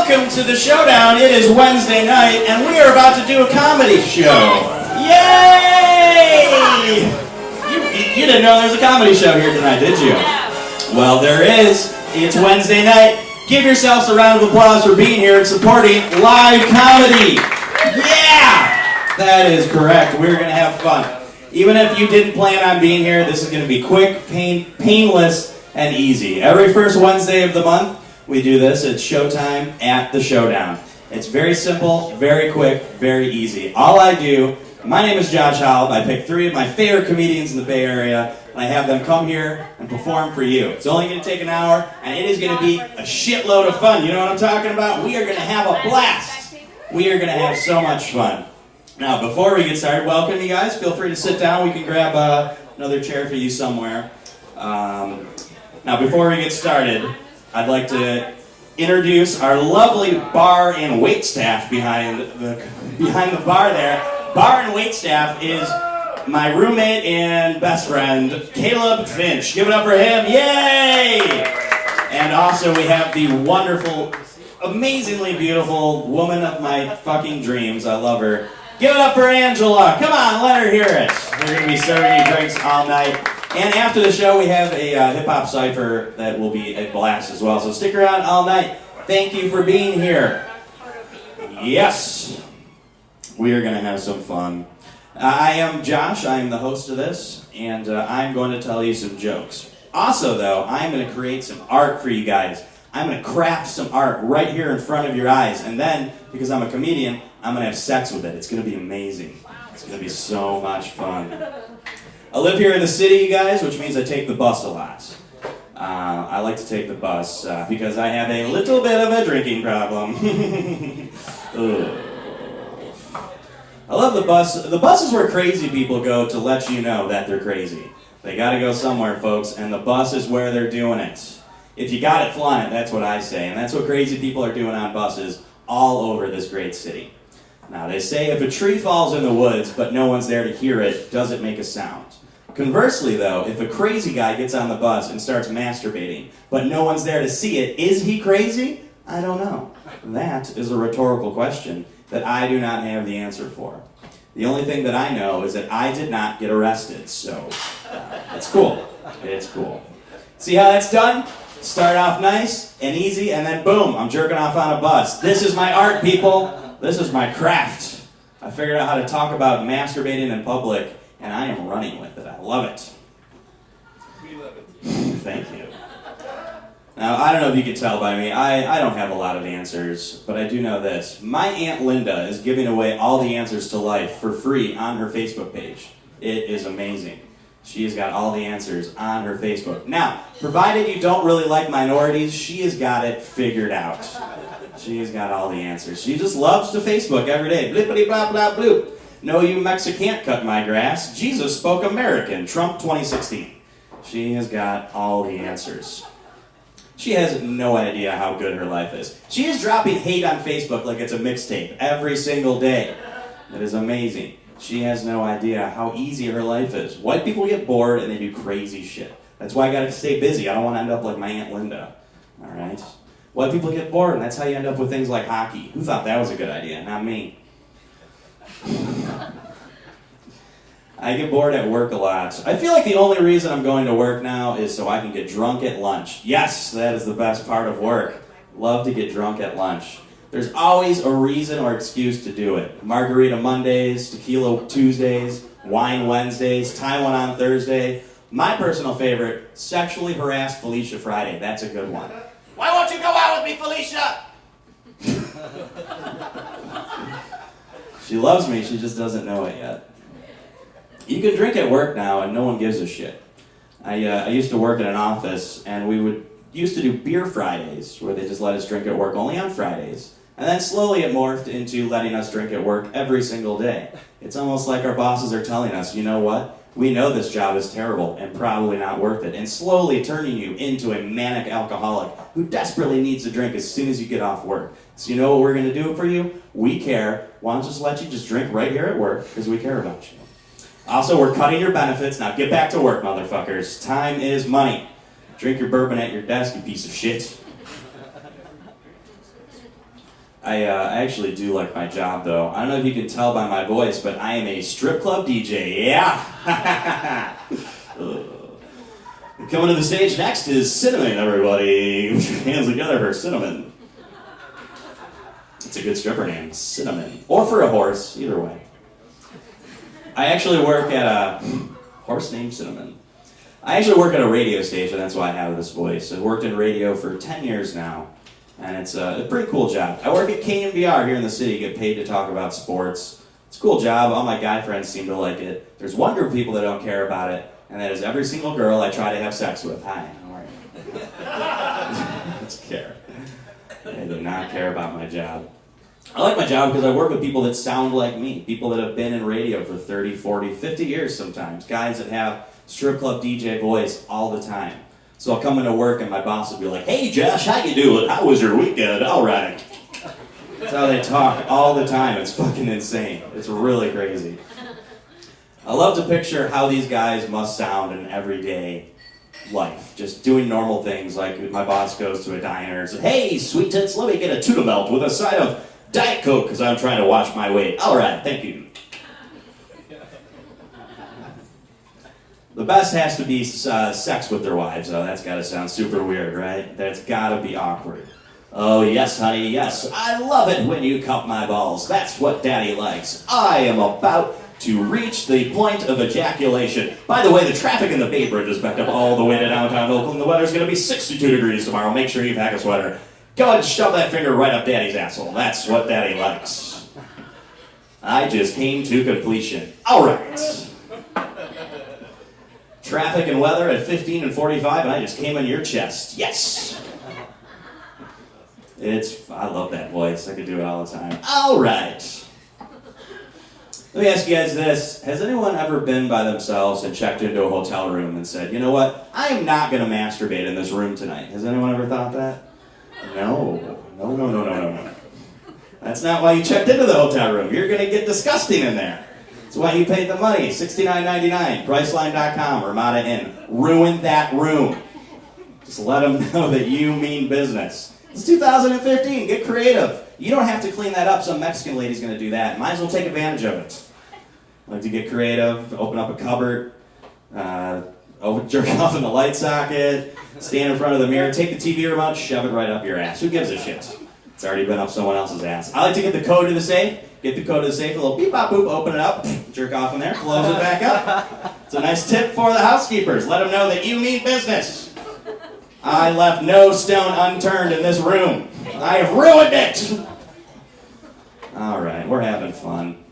welcome to the Showdown. It is Wednesday night, and we are about to do a comedy show. Yay! You didn't know there was a comedy show here tonight, did you? Well, there is. It's Wednesday night. Give yourselves a round of applause for being here and supporting live comedy. Yeah! That is correct. We're going to have fun. Even if you didn't plan on being here, this is going to be quick, painless, and easy. Every first Wednesday of the month, we do this. It's Showtime at the Showdown. It's very simple, very quick, very easy. All I do, my name is Josh Halb. I pick 3 of my favorite comedians in the Bay Area, and I have them come here and perform for you. It's only going to take an hour, and it is going to be a shitload of fun. You know what I'm talking about? We are going to have a blast. We are going to have so much fun. Now, before we get started, welcome you guys. Feel free to sit down. We can grab another chair for you somewhere. Now, before we get started, I'd like to introduce our lovely bar and wait staff behind the bar there. Bar and wait staff is my roommate and best friend, Caleb Finch. Give it up for him. Yay! And also we have the wonderful, amazingly beautiful woman of my fucking dreams. I love her. Give it up for Angela. Come on, let her hear it. We're going to be serving you drinks all night. And after the show, we have a hip-hop cypher that will be a blast as well. So stick around all night. Thank you for being here. Yes. We are going to have some fun. I am Josh. I am the host of this. And I'm going to tell you some jokes. Also, though, I'm going to create some art for you guys. I'm going to craft some art right here in front of your eyes. And then, because I'm a comedian, I'm going to have sex with it. It's going to be amazing. It's going to be so much fun. I live here in the city, you guys, which means I take the bus a lot. I like to take the bus because I have a little bit of a drinking problem. I love the bus. The bus is where crazy people go to let you know that they're crazy. They got to go somewhere, folks, and the bus is where they're doing it. If you got it, flaunt it, that's what I say. And that's what crazy people are doing on buses all over this great city. Now, they say if a tree falls in the woods, but no one's there to hear it, does it make a sound? Conversely, though, if a crazy guy gets on the bus and starts masturbating, but no one's there to see it, is he crazy? I don't know. That is a rhetorical question that I do not have the answer for. The only thing that I know is that I did not get arrested, so it's cool. It's cool. See how that's done? Start off nice and easy, and then boom, I'm jerking off on a bus. This is my art, people. This is my craft. I figured out how to talk about masturbating in public, and I am running with it. I love it. We love it. Thank you. Now, I don't know if you can tell by me, I don't have a lot of answers, but I do know this. My Aunt Linda is giving away all the answers to life for free on her Facebook page. It is amazing. She has got all the answers on her Facebook. Now, provided you don't really like minorities, she has got it figured out. She has got all the answers. She just loves to Facebook every day. Blippity blah blah bloop. No, you Mexican can't cut my grass. Jesus spoke American. Trump 2016. She has got all the answers. She has no idea how good her life is. She is dropping hate on Facebook like it's a mixtape every single day. It is amazing. She has no idea how easy her life is. White people get bored and they do crazy shit. That's why I gotta stay busy. I don't want to end up like my Aunt Linda. All right? White people get bored, and that's how you end up with things like hockey. Who thought that was a good idea? Not me. I get bored at work a lot. I feel like the only reason I'm going to work now is so I can get drunk at lunch. Yes, that is the best part of work. Love to get drunk at lunch. There's always a reason or excuse to do it. Margarita Mondays, Tequila Tuesdays, Wine Wednesdays, Taiwan on Thursday. My personal favorite, Sexually Harassed Felicia Friday. That's a good one. Why won't you go out with me, Felicia? She loves me, she just doesn't know it yet. You can drink at work now and no one gives a shit. I used to work in an office and we used to do beer Fridays where they just let us drink at work only on Fridays. And then slowly it morphed into letting us drink at work every single day. It's almost like our bosses are telling us, you know what? We know this job is terrible and probably not worth it, and slowly turning you into a manic alcoholic who desperately needs a drink as soon as you get off work. So you know what we're going to do for you? We care. Why don't just let you just drink right here at work because we care about you. Also, we're cutting your benefits. Now get back to work, motherfuckers. Time is money. Drink your bourbon at your desk, you piece of shit. I actually do like my job, though. I don't know if you can tell by my voice, but I am a strip club DJ. Yeah! Coming to the stage next is Cinnamon, everybody. Put your hands together for Cinnamon. It's a good stripper name, Cinnamon. Or for a horse, either way. I actually work at a horse named Cinnamon. I actually work at a radio station, that's why I have this voice. I've worked in radio for 10 years now, and it's a pretty cool job. I work at KNVR here in the city, get paid to talk about sports. It's a cool job, all my guy friends seem to like it. There's one group of people that don't care about it, and that is every single girl I try to have sex with. Hi, how are you? Let's care. I do not care about my job. I like my job because I work with people that sound like me, people that have been in radio for 30, 40, 50 years sometimes, guys that have strip club DJ voice all the time. So I'll come into work and my boss will be like, "Hey Josh, how you doing? How was your weekend? All right." That's how they talk all the time. It's fucking insane. It's really crazy. I love to picture how these guys must sound in everyday life. Just doing normal things, like my boss goes to a diner and says, "Hey, sweet tits, let me get a tuna melt with a side of Diet Coke because I'm trying to watch my weight." All right, thank you. The best has to be sex with their wives, though. That's got to sound super weird, right? That's got to be awkward. "Oh, yes, honey, yes. I love it when you cup my balls. That's what daddy likes. I am about to reach the point of ejaculation. By the way, the traffic in the Bay Bridge is backed up all the way to downtown Oakland. The weather's going to be 62 degrees tomorrow. Make sure you pack a sweater. Go ahead and shove that finger right up daddy's asshole. That's what daddy likes. I just came to completion. All right. Traffic and weather at 15 and 45, and I just came in your chest. Yes. I love that voice. I could do it all the time. All right. Let me ask you guys this. Has anyone ever been by themselves and checked into a hotel room and said, "You know what? I am not going to masturbate in this room tonight"? Has anyone ever thought that? No. That's not why you checked into the hotel room. You're going to get disgusting in there. That's why you paid the money. $69.99, Priceline.com, Ramada Inn. Ruin that room. Just let them know that you mean business. It's 2015. Get creative. You don't have to clean that up. Some Mexican lady's going to do that. Might as well take advantage of it. Like to get creative, open up a cupboard, jerk off in the light socket, stand in front of the mirror, take the TV remote, shove it right up your ass. Who gives a shit? It's already been up someone else's ass. I like to get the code to the safe. Get the code to the safe, a little beep bop boop, open it up, jerk off in there, close it back up. It's a nice tip for the housekeepers. Let them know that you mean business. I left no stone unturned in this room. I have ruined it. All right, we're having fun.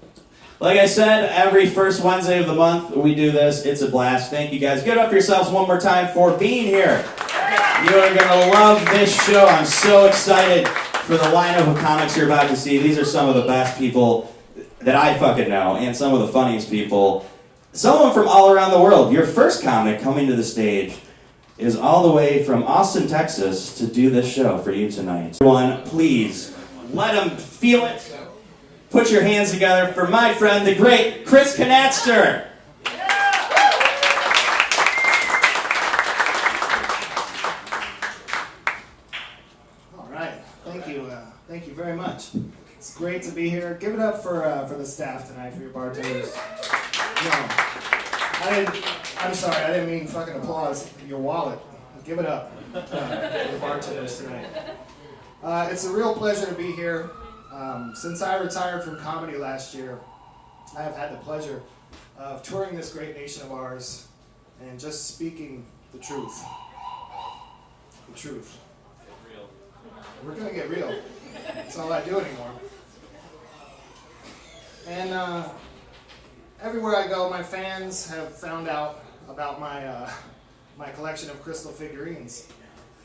Like I said, every first Wednesday of the month we do this. It's a blast. Thank you guys. Give it up for yourselves one more time for being here. You are going to love this show. I'm so excited for the lineup of comics you're about to see. These are some of the best people that I fucking know, and some of the funniest people. Some of them from all around the world. Your first comic coming to the stage is all the way from Austin, Texas, to do this show for you tonight. Everyone, please, let them feel it. Put your hands together for my friend, the great Chris Knatster. Thank you very much. It's great to be here. Give it up for the staff tonight, for your bartenders. I'm sorry, I didn't mean fucking applause. Your wallet. Give it up for the bartenders tonight. It's a real pleasure to be here. Since I retired from comedy last year, I have had the pleasure of touring this great nation of ours and just speaking the truth. The truth. We're gonna get real. That's all I do anymore. And everywhere I go, my fans have found out about my collection of crystal figurines.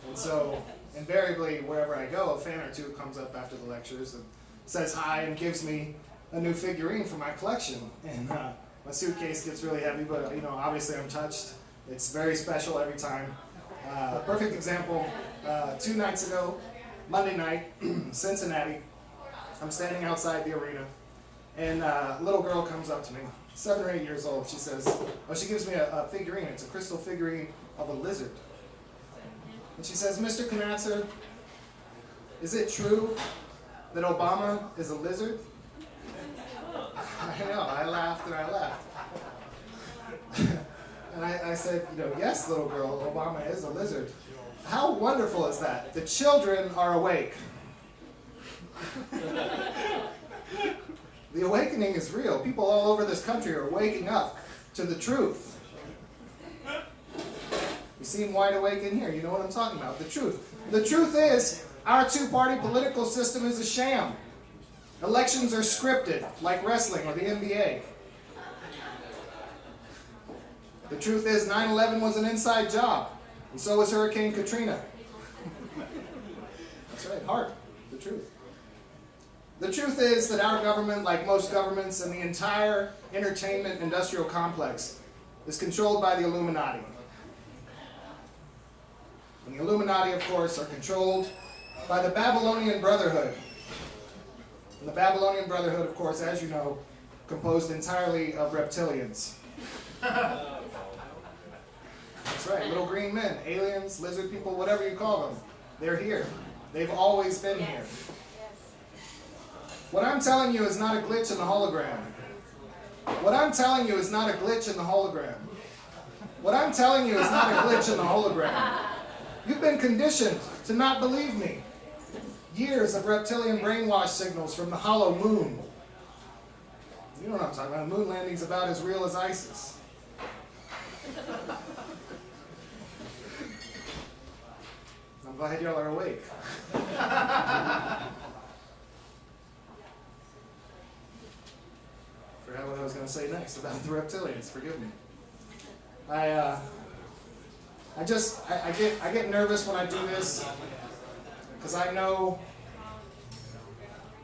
And so, invariably, wherever I go, a fan or two comes up after the lectures and says hi and gives me a new figurine for my collection. And my suitcase gets really heavy, but obviously I'm touched. It's very special every time. Perfect example, 2 nights ago, Monday night, Cincinnati, I'm standing outside the arena, and a little girl comes up to me, 7 or 8 years old. She says, she gives me a figurine. It's a crystal figurine of a lizard. And she says, "Mr. Knatzer, is it true that Obama is a lizard? I know, I laughed and I laughed. And I said, yes, little girl, Obama is a lizard. How wonderful is that? The children are awake. The awakening is real. People all over this country are waking up to the truth. You seem wide awake in here. You know what I'm talking about. The truth. The truth is, our two-party political system is a sham. Elections are scripted, like wrestling or the NBA. The truth is, 9/11 was an inside job, and so was Hurricane Katrina. That's right, heart, the truth. The truth is that our government, like most governments and the entire entertainment industrial complex, is controlled by the Illuminati. And the Illuminati, of course, are controlled by the Babylonian Brotherhood. And the Babylonian Brotherhood, of course, as you know, composed entirely of reptilians. That's right, little green men, aliens, lizard people, whatever you call them. They're here. They've always been here. What I'm telling you is not a glitch in the hologram. What I'm telling you is not a glitch in the hologram. What I'm telling you is not a glitch in the hologram. You've been conditioned to not believe me. Years of reptilian brainwash signals from the hollow moon. You know what I'm talking about. The moon landing's about as real as ISIS. I'm glad y'all are awake. Forgot what I was going to say next about the reptilians. Forgive me. I get nervous when I do this because I know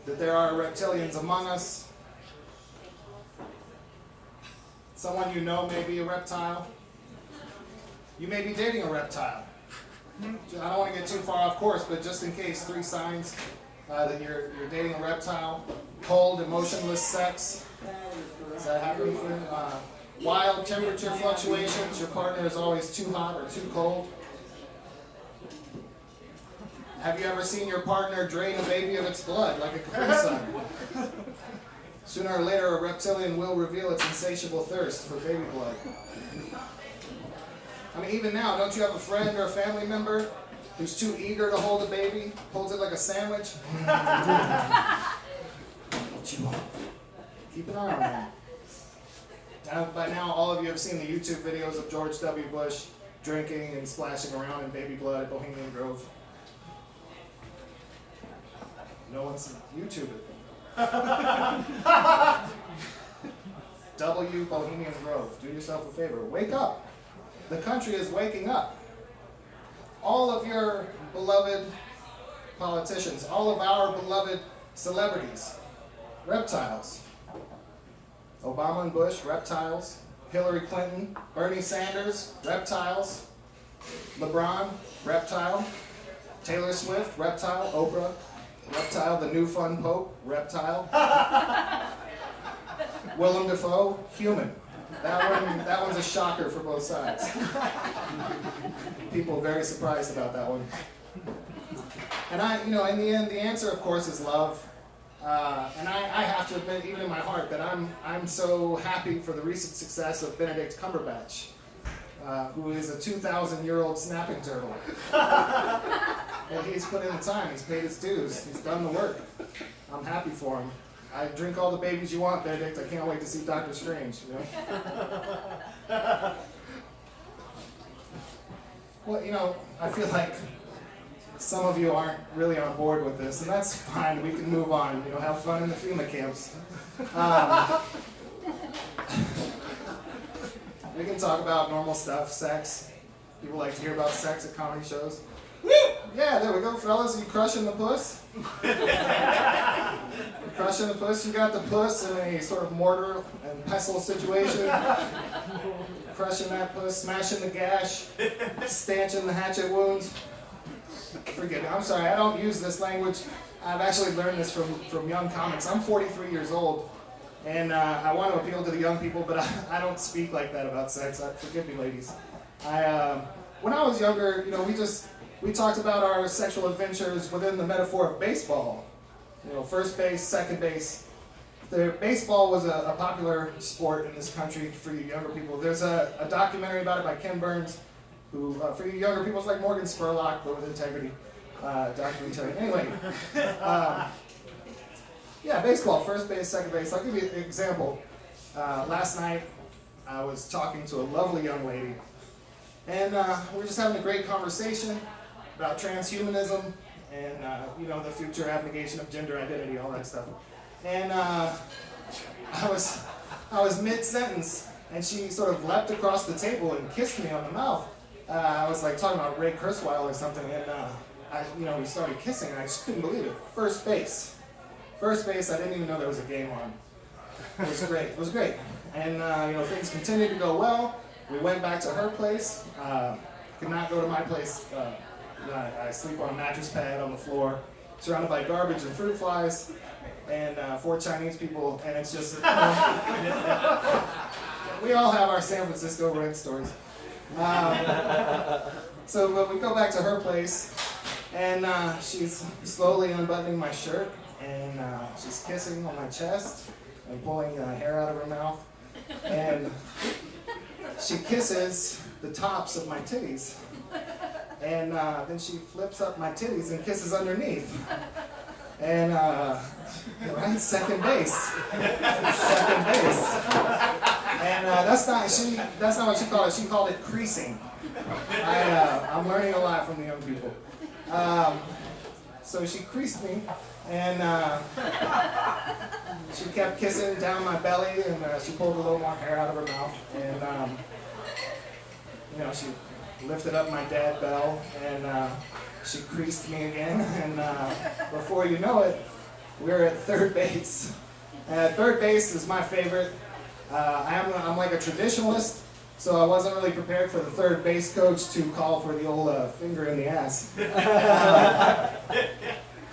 that there are reptilians among us. Someone you know may be a reptile. You may be dating a reptile. I don't want to get too far off course, but just in case, 3 signs that you're dating a reptile. Cold, emotionless sex. Does that happen for you? Wild temperature fluctuations. Your partner is always too hot or too cold. Have you ever seen your partner drain a baby of its blood like a Capri Sun? Sooner or later, a reptilian will reveal its insatiable thirst for baby blood. I mean, even now, don't you have a friend or a family member who's too eager to hold a baby, holds it like a sandwich? What you want? Keep an eye on that. By now, all of you have seen the YouTube videos of George W. Bush drinking and splashing around in baby blood at Bohemian Grove. No one's YouTube it. W. Bohemian Grove. Do yourself a favor. Wake up. The country is waking up. All of your beloved politicians, all of our beloved celebrities, reptiles. Obama and Bush, reptiles. Hillary Clinton, Bernie Sanders, reptiles. LeBron, reptile. Taylor Swift, reptile. Oprah, reptile. The new fun pope, reptile. Willem Dafoe, human. That one's a shocker for both sides. People are very surprised about that one. And in the end, the answer, of course, is love. And I have to admit, even in my heart, that I'm so happy for the recent success of Benedict Cumberbatch, who is a 2,000-year-old snapping turtle. And he's put in the time. He's paid his dues. He's done the work. I'm happy for him. I drink all the babies you want, Benedict. I can't wait to see Doctor Strange. Well, I feel like some of you aren't really on board with this, and that's fine. We can move on. Have fun in the FEMA camps. We can talk about normal stuff, sex. People like to hear about sex at comedy shows. Woo! Yeah, there we go, fellas. Are you crushing the puss? Crushing the puss. You got the puss in a sort of mortar and pestle situation. Crushing that puss, smashing the gash, stanching the hatchet wounds. Forgive me. I'm sorry. I don't use this language. I've actually learned this from young comics. I'm 43 years old, and I want to appeal to the young people, but I don't speak like that about sex. Forgive me, ladies. When I was younger, we talked about our sexual adventures within the metaphor of baseball. first base, second base. Baseball was a popular sport in this country for you younger people. There's a documentary about it by Ken Burns, who, for you younger people, is like Morgan Spurlock, but with integrity. Documentary. Anyway, yeah, baseball, first base, second base. I'll give you an example. Last night, I was talking to a lovely young lady, and we were just having a great conversation about transhumanism and the future abnegation of gender identity, all that stuff. And I was mid-sentence, and she sort of leapt across the table and kissed me on the mouth. I was like talking about Ray Kurzweil or something, and we started kissing, and I just couldn't believe it. First base, I didn't even know there was a game on. It was great. It was great. And things continued to go well. We went back to her place. Could not go to my place. I sleep on a mattress pad on the floor, surrounded by garbage and fruit flies, and 4 Chinese people. And it's just we all have our San Francisco rent stories. So we go back to her place, and she's slowly unbuttoning my shirt, and she's kissing on my chest and pulling hair out of her mouth. And she kisses the tops of my titties. And then she flips up my titties and kisses underneath. And right, second base. Second base. And that's not what she called it. She called it creasing. I'm learning a lot from the young people. So she creased me, and she kept kissing down my belly, and she pulled a little more hair out of her mouth, and she lifted up my dad bell, and she creased me again, and before you know it, we're at third base. Third base is my favorite. I'm like a traditionalist, so I wasn't really prepared for the third base coach to call for the old finger in the ass.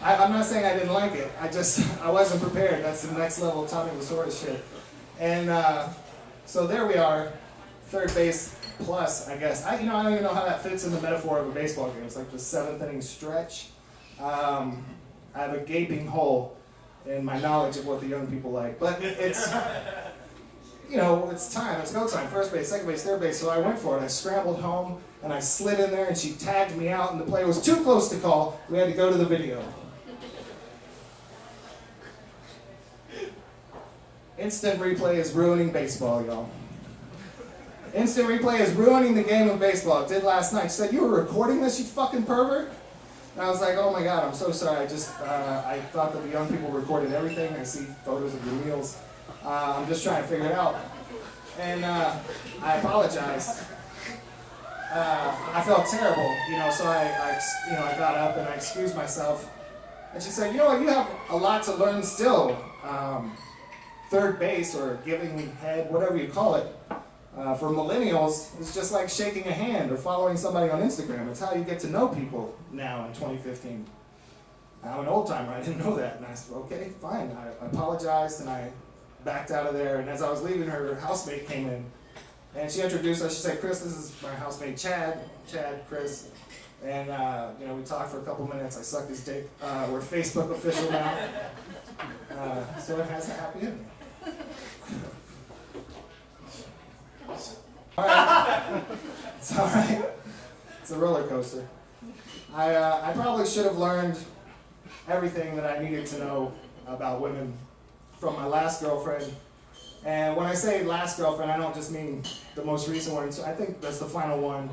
I'm not saying I didn't like it. I wasn't prepared. That's the next level Tommy Lasorda shit. And so there we are, third base plus, I guess. I don't even know how that fits in the metaphor of a baseball game. It's like the 7th inning stretch. I have a gaping hole in my knowledge of what the young people like. But it's time. It's go time. First base, second base, third base. So I went for it. I scrambled home, and I slid in there, and she tagged me out, and the play was too close to call. We had to go to the video. Instant replay is ruining baseball, y'all. Instant replay is ruining the game of baseball. It did last night. She said, "You were recording this, you fucking pervert?" And I was like, "Oh my God, I'm so sorry. I thought that the young people recorded everything. I see photos of your meals. I'm just trying to figure it out." And I apologized. I felt terrible, so I got up and I excused myself. And she said, "You know what, you have a lot to learn still. Third base, or giving head, whatever you call it, for millennials, is just like shaking a hand or following somebody on Instagram. It's how you get to know people now in 2015. I'm an old timer, I didn't know that." And I said, "Okay, fine." I apologized, and I backed out of there. And as I was leaving, her housemate came in, and she introduced us. She said, "Chris, this is my housemate Chad, Chris." And we talked for a couple minutes. I sucked his dick. We're Facebook official now. So it has a happy ending. All right. It's all right. It's a roller coaster. I probably should have learned everything that I needed to know about women from my last girlfriend. And when I say last girlfriend, I don't just mean the most recent one. So I think that's the final one.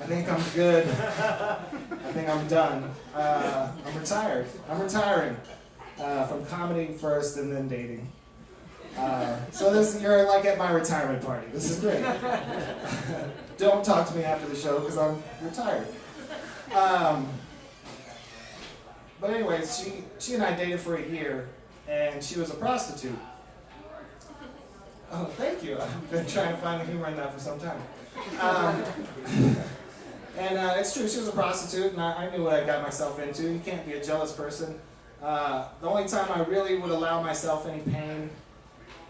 I think I'm good. I think I'm done. I'm retired. I'm retiring from comedy first and then dating. So you're like at my retirement party. This is great. Don't talk to me after the show because I'm retired. But anyways, she and I dated for a year, and she was a prostitute. Oh, thank you. I've been trying to find the humor in that for some time. And it's true, she was a prostitute, and I knew what I got myself into. You can't be a jealous person. The only time I really would allow myself any pain,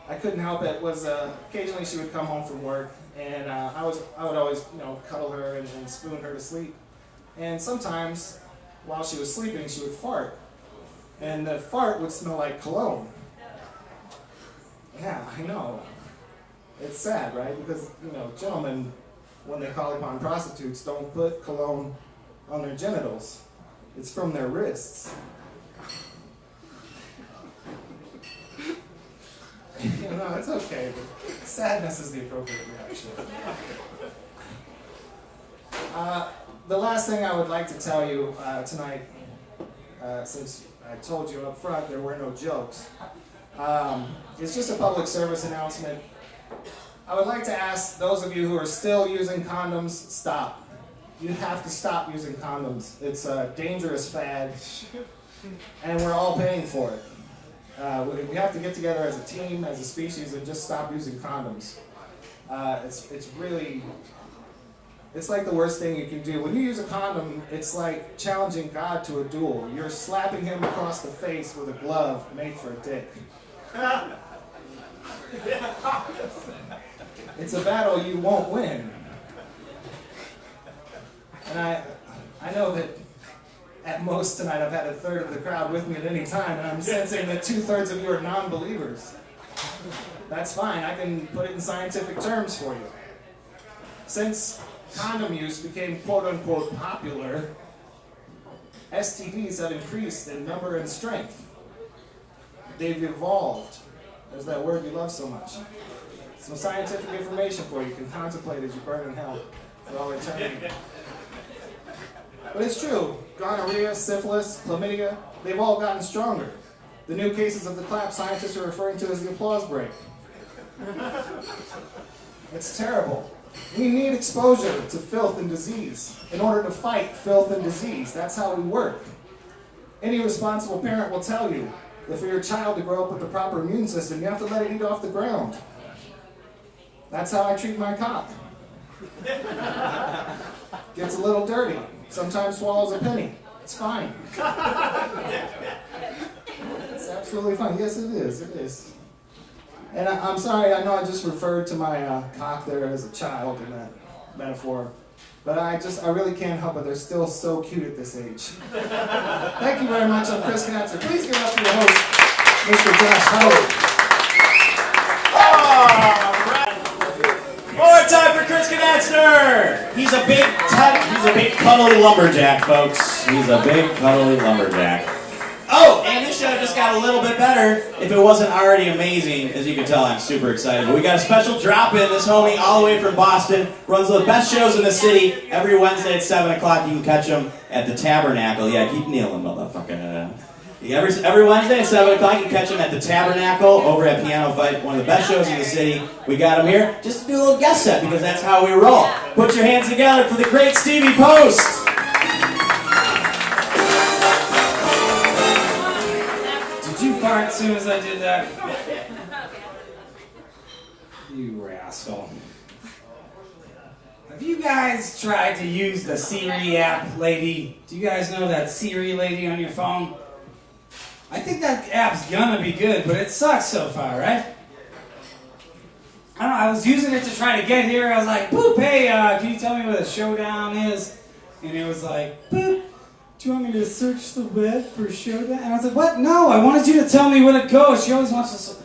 I couldn't help it, was occasionally she would come home from work, and I would always cuddle her and spoon her to sleep. And sometimes, while she was sleeping, she would fart. and the fart would smell like cologne. Yeah, I know. It's sad, right? Because, gentlemen, when they call upon prostitutes, don't put cologne on their genitals. It's from their wrists. It's okay, but sadness is the appropriate reaction. The last thing I would like to tell you tonight, since I told you up front there were no jokes, it's just a public service announcement. I would like to ask those of you who are still using condoms, stop. You have to stop using condoms. It's a dangerous fad, and we're all paying for it. We have to get together as a team, as a species, and just stop using condoms. It's like the worst thing you can do. When you use a condom, it's like challenging God to a duel. You're slapping him across the face with a glove made for a dick. It's a battle you won't win. And I know that at most tonight I've had a third of the crowd with me at any time, and I'm sensing that 2/3 of you are non-believers. That's fine, I can put it in scientific terms for you. Since condom use became quote-unquote popular, STDs have increased in number and strength. They've evolved. There's that word you love so much. Some scientific information for you. You can contemplate as you burn in hell for all eternity. But it's true. Gonorrhea, syphilis, chlamydia, they've all gotten stronger. The new cases of the clap scientists are referring to as the applause break. It's terrible. We need exposure to filth and disease in order to fight filth and disease. That's how we work. Any responsible parent will tell you that for your child to grow up with the proper immune system, you have to let it eat off the ground. That's how I treat my cock. Gets a little dirty. Sometimes swallows a penny. It's fine. It's absolutely fine. Yes, it is. It is. And I'm sorry, I know I just referred to my cock there as a child in that metaphor. But I really can't help it. They're still so cute at this age. Thank you very much. I'm Chris Knatzer. Please give it up to your host, Mr. Josh Howard. More time for Chris Knatzer. He's a big cuddly lumberjack, folks. He's a big cuddly lumberjack. Oh, and this show just got a little bit better. If it wasn't already amazing, as you can tell, I'm super excited. But we got a special drop-in. This homie all the way from Boston runs the best shows in the city. Every Wednesday at 7 o'clock, you can catch him at the Tabernacle. Yeah, keep kneeling, motherfucker. Every Wednesday at 7 o'clock, you can catch him at the Tabernacle over at Piano Fight, one of the best shows in the city. We got him here just to do a little guest set because that's how we roll. Put your hands together for the great Stevie Post. Fart as soon as I did that. You rascal. Have you guys tried to use the Siri app, lady? Do you guys know that Siri lady on your phone? I think that app's gonna be good, but it sucks so far, right? I don't know, I was using it to try to get here. I was like, boop, hey, can you tell me where the Showdown is? And it was like, boop. Do you want me to search the web for Showdown? And I was like, what? No, I wanted you to tell me where to go. She always wants to...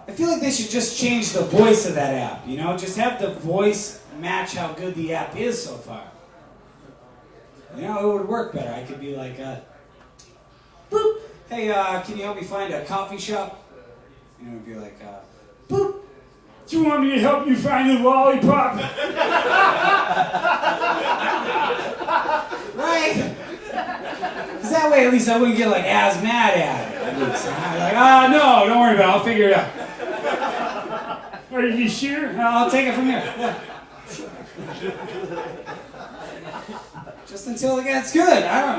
I feel like they should just change the voice of that app, you know? Just have the voice match how good the app is so far. You know, it would work better. I could be like, boop, hey, can you help me find a coffee shop? And it would be like, boop, do you want me to help you find a lollipop? Right? Because that way at least I wouldn't get like as mad at it. At least. Like, no, don't worry about it. I'll figure it out. Are you sure? I'll take it from here. Yeah. Just until it gets good. I don't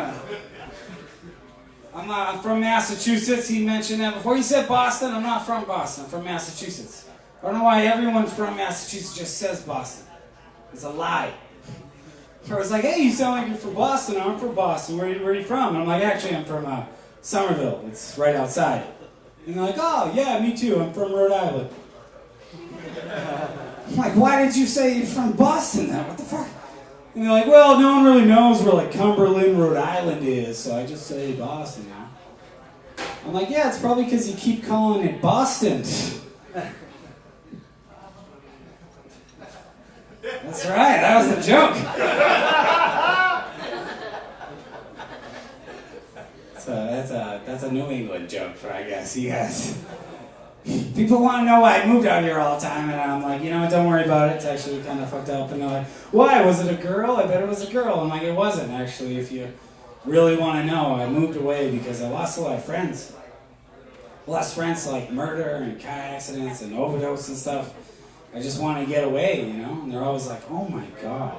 know. I'm from Massachusetts. He mentioned that before. He said Boston. I'm not from Boston. I'm from Massachusetts. I don't know why everyone from Massachusetts just says Boston. It's a lie. I was like, hey, you sound like you're from Boston. I'm from Boston. Where are you from? And I'm like, actually, I'm from Somerville. It's right outside. And they're like, oh, yeah, me too. I'm from Rhode Island. I'm like, why did you say you're from Boston then? What the fuck? And they're like, well, no one really knows where like Cumberland, Rhode Island is, so I just say Boston, you know? I'm like, yeah, it's probably because you keep calling it Boston. That's right, that was the joke. So that's a New England joke for, I guess, you guys. People want to know why I moved out here all the time, and I'm like, you know what, don't worry about it. It's actually kind of fucked up. And they're like, why? Was it a girl? I bet it was a girl. I'm like, it wasn't, actually, if you really want to know. I moved away because I lost a lot of friends. I lost friends to, like, murder and car accidents and overdose and stuff. I just want to get away, you know? And they're always like, oh my God.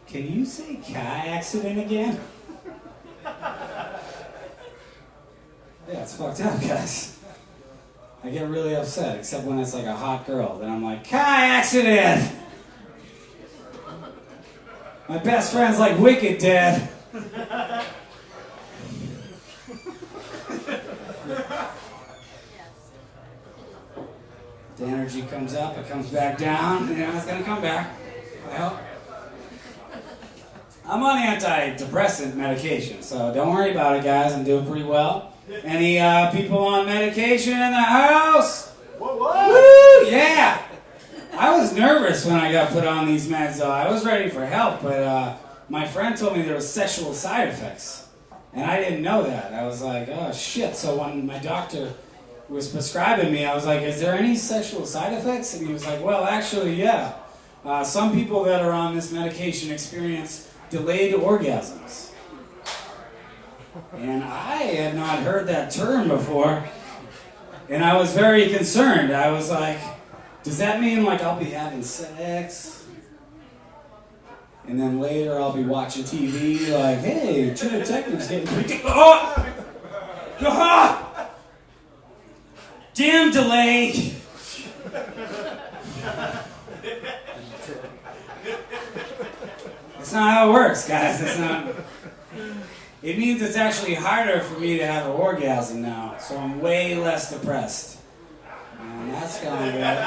Can you say car accident again? Yeah, it's fucked up, guys. I get really upset, except when it's like a hot girl. Then I'm like, car accident! My best friend's like wicked dead. The energy comes up, it comes back down, you know, it's gonna come back. I hope. I'm on antidepressant medication, so don't worry about it, guys. I'm doing pretty well. Any people on medication in the house? What? Woo! Yeah! I was nervous when I got put on these meds, though. I was ready for help, but my friend told me there was sexual side effects. And I didn't know that. I was like, oh, shit. So when my doctor was prescribing me, I was like, is there any sexual side effects? And he was like, well, actually, yeah. Some people that are on this medication experience delayed orgasms. And I had not heard that term before. And I was very concerned. I was like, does that mean like I'll be having sex? And then later I'll be watching TV like, hey, True Detective's getting pretty... Oh! Ah! Damn delay! That's not how it works, guys. It's not... It means it's actually harder for me to have an orgasm now, so I'm way less depressed. And that's kind of good.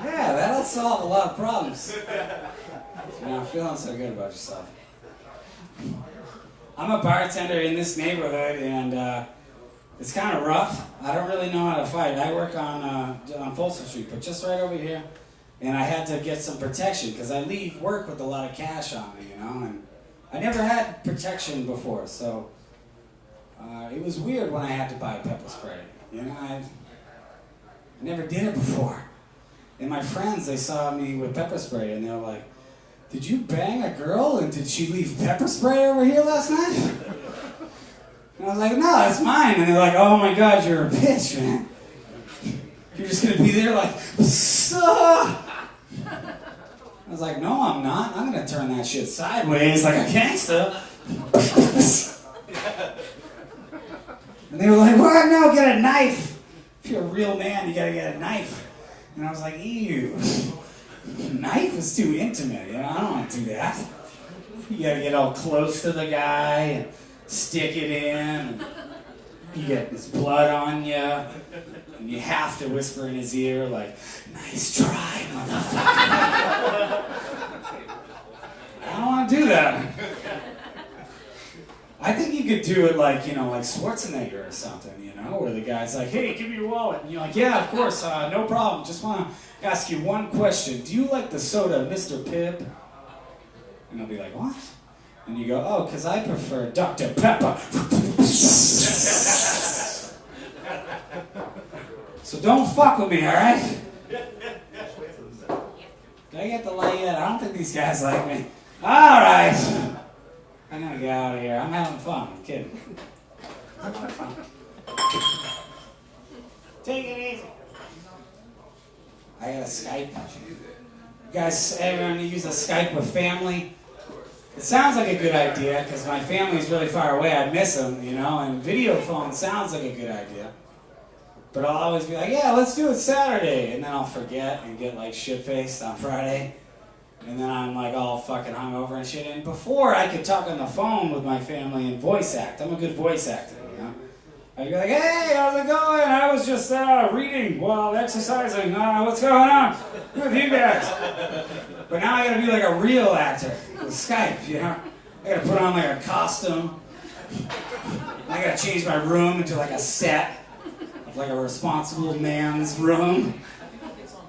Yeah, that'll solve a lot of problems. You're not feeling so good about yourself. I'm a bartender in this neighborhood, and it's kind of rough. I don't really know how to fight. I work on Folsom Street, but just right over here. And I had to get some protection, because I leave work with a lot of cash on me, you know, and I never had protection before, so it was weird when I had to buy pepper spray. You know, I never did it before. And my friends, they saw me with pepper spray, and they were like, did you bang a girl, and did she leave pepper spray over here last night? And I was like, no, it's mine. And they're like, oh my God, you're a bitch, man. You're just going to be there like, Suh! I was like, no, I'm not. I'm going to turn that shit sideways like a gangster. And they were like, what? No, get a knife. If you're a real man, you got to get a knife. And I was like, ew. Knife is too intimate. You know, I don't want to do that. You got to get all close to the guy and stick it in. And you get this blood on you. And you have to whisper in his ear, like, nice try, motherfucker. I don't want to do that. I think you could do it like, you know, like Schwarzenegger or something, you know, where the guy's like, hey, give me your wallet. And you're like, yeah, of course, no problem. Just want to ask you one question. Do you like the soda Mr. Pibb? And he'll be like, what? And you go, oh, because I prefer Dr. Pepper. So don't fuck with me, all right? Do I get the light yet? I don't think these guys like me. All right. I'm gonna get out of here. I'm having fun. I'm kidding. I'm having fun. Take it easy. I got a Skype. You guys ever use a Skype with family? It sounds like a good idea because my family's really far away. I miss them, you know, and video phone sounds like a good idea. But I'll always be like, yeah, let's do it Saturday. And then I'll forget and get like shit-faced on Friday. And then I'm like all fucking hungover and shit. And before I could talk on the phone with my family and voice act. I'm a good voice actor, you know. I'd be like, hey, how's it going? I was just reading while exercising. What's going on with you guys? But now I gotta be like a real actor with Skype, you know? I gotta put on like a costume. I gotta change my room into like a set of like a responsible man's room.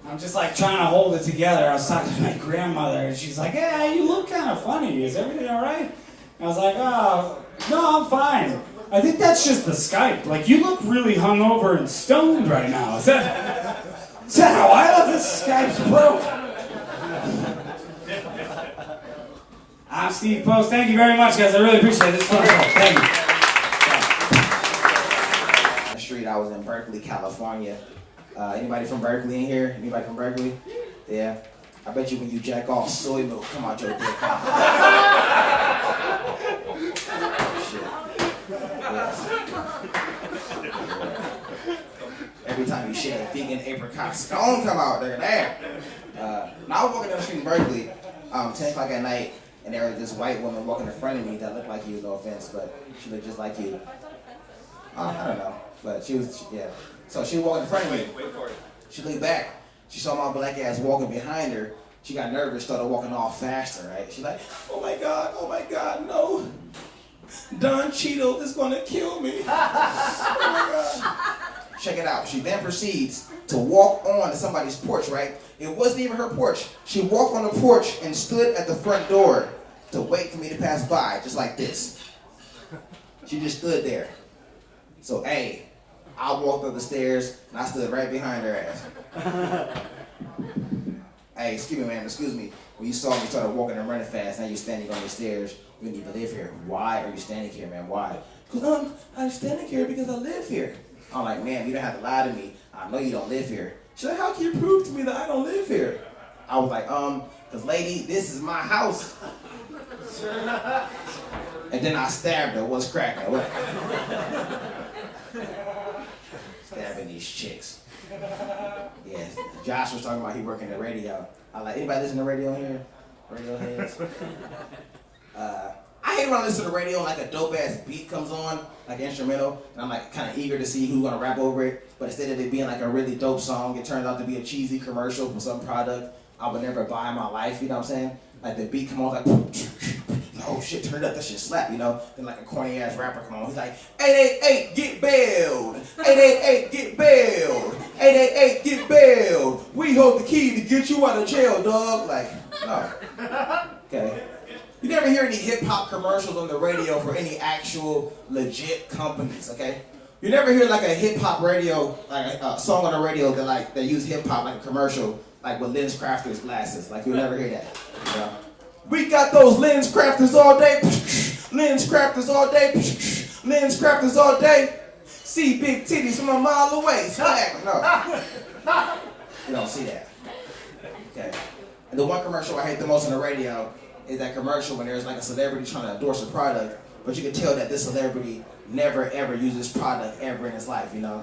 I'm just like trying to hold it together. I was talking to my grandmother and she's like, yeah, you look kind of funny. Is everything all right? I was like, oh, no, I'm fine. I think that's just the Skype. Like, you look really hungover and stoned right now. Is that how I look? This Skype's broke. I'm Steve Post. Thank you very much, guys. I really appreciate it. This is fun. Thank you. The street, I was in Berkeley, California. Anybody from Berkeley in here? Anybody from Berkeley? Yeah. I bet you when you jack off, soy milk come out your dick. Shit. Yes. Every time you shit, a vegan apricot scone come out there. Damn. Now I was walking down the street in Berkeley, 10 o'clock at night, and there was this white woman walking in front of me that looked like you, no offense, but she looked just like you. I don't know, but she was, yeah. So she walked in front of me. Wait for it. She looked back. She saw my black ass walking behind her. She got nervous, started walking off faster, right? She's like, oh my God, no. Don Cheadle is gonna kill me. Oh my God. Check it out. She then proceeds to walk on to somebody's porch, right? It wasn't even her porch. She walked on the porch and stood at the front door to wait for me to pass by, just like this. She just stood there. So, hey, I walked up the stairs and I stood right behind her ass. Hey, excuse me, ma'am, excuse me. When you saw me started walking and running fast, now you're standing on the stairs. You need to live here. Why are you standing here, man? Why? Because I'm standing here because I live here. I'm like, ma'am, you don't have to lie to me. I know you don't live here. She's like, how can you prove to me that I don't live here? I was like, because lady, this is my house. And then I stabbed her. What's cracking? What? Stabbing these chicks. Yes. Josh was talking about he working the radio. I like, anybody listen to radio here? Radio heads? I hate when I listen to the radio and like a dope ass beat comes on, like instrumental, and I'm like kind of eager to see who's gonna rap over it. But instead of it being like a really dope song, it turns out to be a cheesy commercial for some product I would never buy in my life. You know what I'm saying? Like the beat come on like, oh shit, turn it up, that shit slap, you know? Then like a corny ass rapper come on, he's like, 888, get bailed. 888, get bailed. 888, get bailed. We hold the key to get you out of jail, dog. Like, no. Okay. You never hear any hip-hop commercials on the radio for any actual legit companies, okay? You never hear like a hip-hop radio, like a song on the radio that like they use hip-hop like a commercial, like with Lens Crafters glasses. Like you'll never hear that. You know? We got those Lens Crafters all day. Lens Crafters all day. Lens Crafters all day. See big titties from a mile away. Swag. No. You don't see that. Okay. And the one commercial I hate the most on the radio is that commercial when there's like a celebrity trying to endorse a product, but you can tell that this celebrity never ever uses product ever in his life, you know?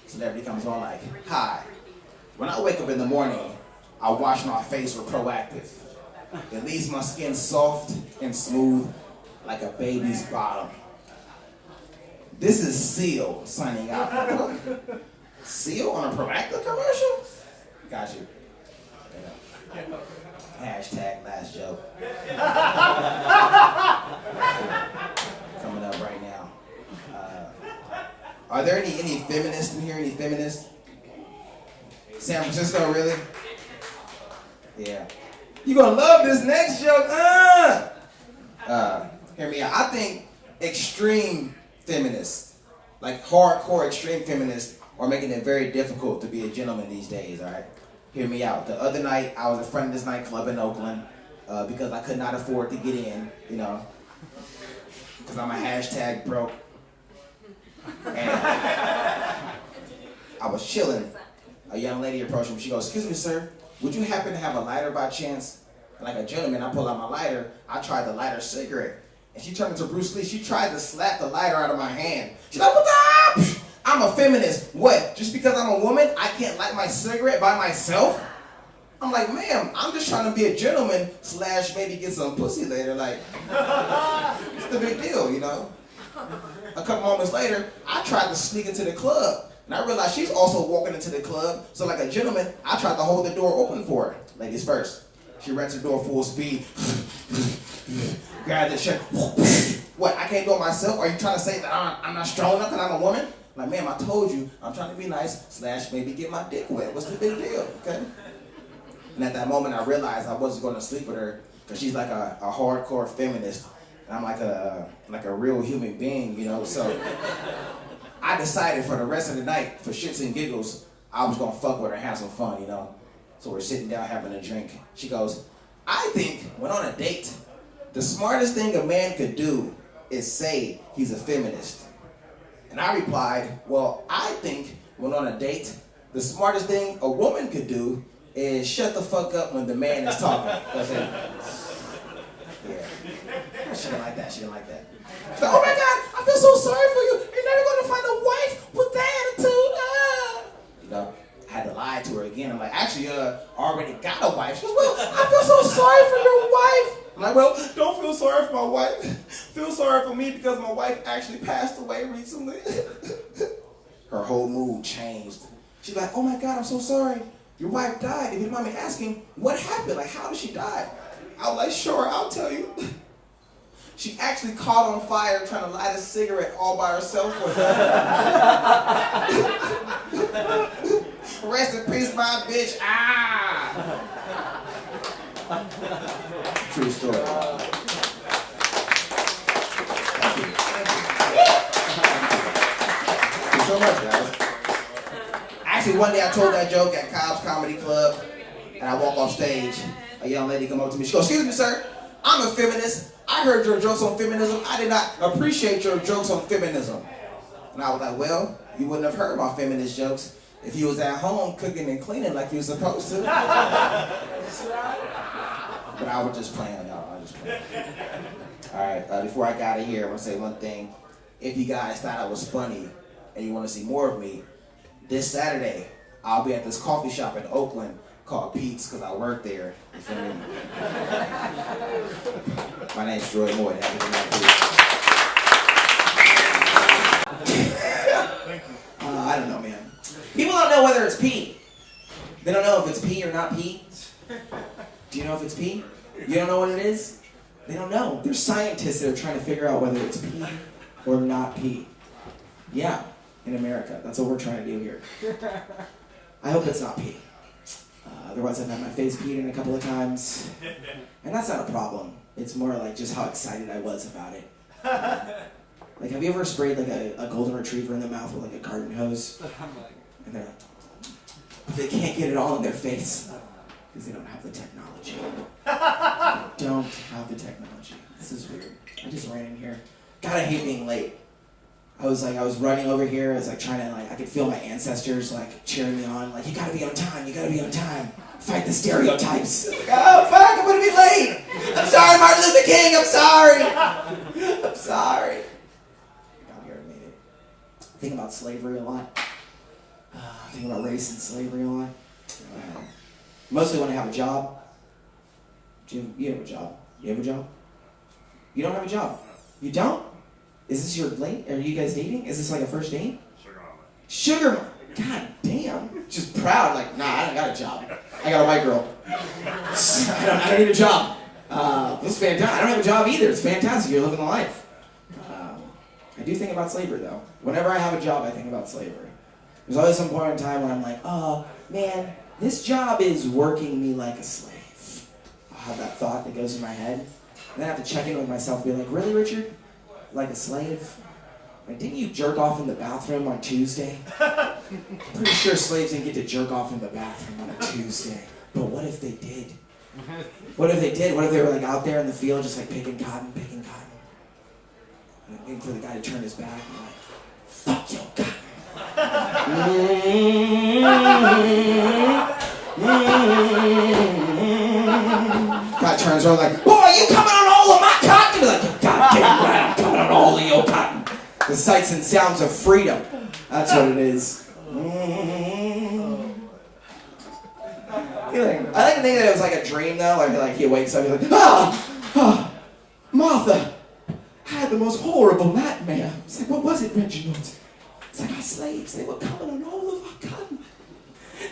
Celebrity comes on like, hi. When I wake up in the morning, I wash my face with Proactive. It leaves my skin soft and smooth like a baby's bottom. This is Seal signing out. Seal on a Proactive commercial? Got you. Yeah. Hashtag last joke. Coming up right now. Are there any feminists in here? Any feminists? San Francisco, really? Yeah. You're gonna love this next joke. Hear me out. I think extreme feminists, like hardcore extreme feminists, are making it very difficult to be a gentleman these days, all right? Hear me out. The other night, I was in front of this nightclub in Oakland because I could not afford to get in, you know, because I'm a hashtag broke. And I was chilling. A young lady approached me. She goes, excuse me, sir, would you happen to have a lighter by chance? And like a gentleman, I pull out my lighter. I tried to light her cigarette. And she turned into Bruce Lee. She tried to slap the lighter out of my hand. She's like, what the? I'm a feminist. What? Just because I'm a woman, I can't light my cigarette by myself? I'm like, ma'am, I'm just trying to be a gentleman / maybe get some pussy later. Like, it's the big deal, you know? A couple moments later, I tried to sneak into the club. And I realized she's also walking into the club. So like a gentleman, I tried to hold the door open for her. Ladies first. She ran to the door full speed. Grabbed the shirt. What, I can't do it myself? Are you trying to say that I'm not strong enough because I'm a woman? Like, ma'am, I told you, I'm trying to be nice, / maybe get my dick wet. What's the big deal, okay? And at that moment, I realized I wasn't going to sleep with her because she's like a hardcore feminist. And I'm like a real human being, you know? So I decided for the rest of the night, for shits and giggles, I was going to fuck with her and have some fun, you know? So we're sitting down having a drink. She goes, I think when on a date, the smartest thing a man could do is say he's a feminist. And I replied, well, I think when on a date, the smartest thing a woman could do is shut the fuck up when the man is talking. That's it. Yeah. She didn't like that. She didn't like that. She's like, oh my God, I feel so sorry for you. You're never going to find a wife with that attitude. You know, I had to lie to her again. I'm like, actually, I already got a wife. She goes, well, I feel so sorry for your wife. I'm like, well, don't feel sorry for my wife. Feel sorry for me because my wife actually passed away recently. Her whole mood changed. She's like, oh my God, I'm so sorry. Your wife died. If you don't mind me asking, what happened? Like, how did she die? I was like, sure, I'll tell you. She actually caught on fire trying to light a cigarette all by herself. Rest in peace, my bitch. Ah! True story. Thank you. Thank you so much, guys. Actually, one day I told that joke at Cobb's Comedy Club, and I walk off stage. A young lady come up to me. She goes, excuse me, sir. I'm a feminist. I heard your jokes on feminism. I did not appreciate your jokes on feminism. And I was like, well, you wouldn't have heard my feminist jokes if you was at home cooking and cleaning like you were supposed to. But I was just playing, y'all. I was just playing. All right, before I get out of here, I want to say one thing. If you guys thought I was funny and you want to see more of me, this Saturday, I'll be at this coffee shop in Oakland called Pete's because I work there. You feel me? My name's Troy Moore. Have a good night, Thank you. I don't know, man. People don't know whether it's pee. They don't know if it's pee or not pee. Do you know if it's pee? You don't know what it is? They don't know. There's scientists that are trying to figure out whether it's pee or not pee. Yeah, in America. That's what we're trying to do here. I hope it's not pee. Otherwise, I've had my face peed in a couple of times. And that's not a problem. It's more like just how excited I was about it. Like, have you ever sprayed like a golden retriever in the mouth with like a garden hose? And they're like, they can't get it all in their face because they don't have the technology. Don't have the technology. This is weird. I just ran in here. God, I hate being late. I was running over here. I was like trying to I could feel my ancestors like cheering me on. Like, you gotta be on time. You gotta be on time. Fight the stereotypes. Like, oh fuck, I'm gonna be late. I'm sorry, Martin Luther King. I'm sorry. I'm sorry. I got here and made it. I think about slavery a lot. I think about race and slavery a lot. Mostly when I have a job. You have a job. You have a job? You don't have a job. You don't? Is this your date? Are you guys dating? Is this like a first date? Sugar mama. God damn. Just proud. Like, nah, I don't got a job. I got a white girl. I don't need a job. This is fantastic. I don't have a job either. It's fantastic. You're living the life. I do think about slavery, though. Whenever I have a job, I think about slavery. There's always some point in time when I'm like, oh, man, this job is working me like a slave. I'll have that thought that goes in my head. And then I have to check in with myself and be like, really, Richard? Like a slave? Like, didn't you jerk off in the bathroom on Tuesday? Pretty sure slaves didn't get to jerk off in the bathroom on a Tuesday. But what if they did? What if they did? What if they were like out there in the field just like picking cotton? And waiting for the guy to turn his back and like, fuck your cotton. Guy turns around like, boy, you coming on all of my cotton? Like, goddamn right, I'm coming on all of your cotton. The sights and sounds of freedom. That's what it is. I like to think that it was like a dream though. Like he wakes up, he's like, Martha, I had the most most horrible nightmare. It's like, what was it, Reginald? It's like our slaves, they were coming on all of our cotton.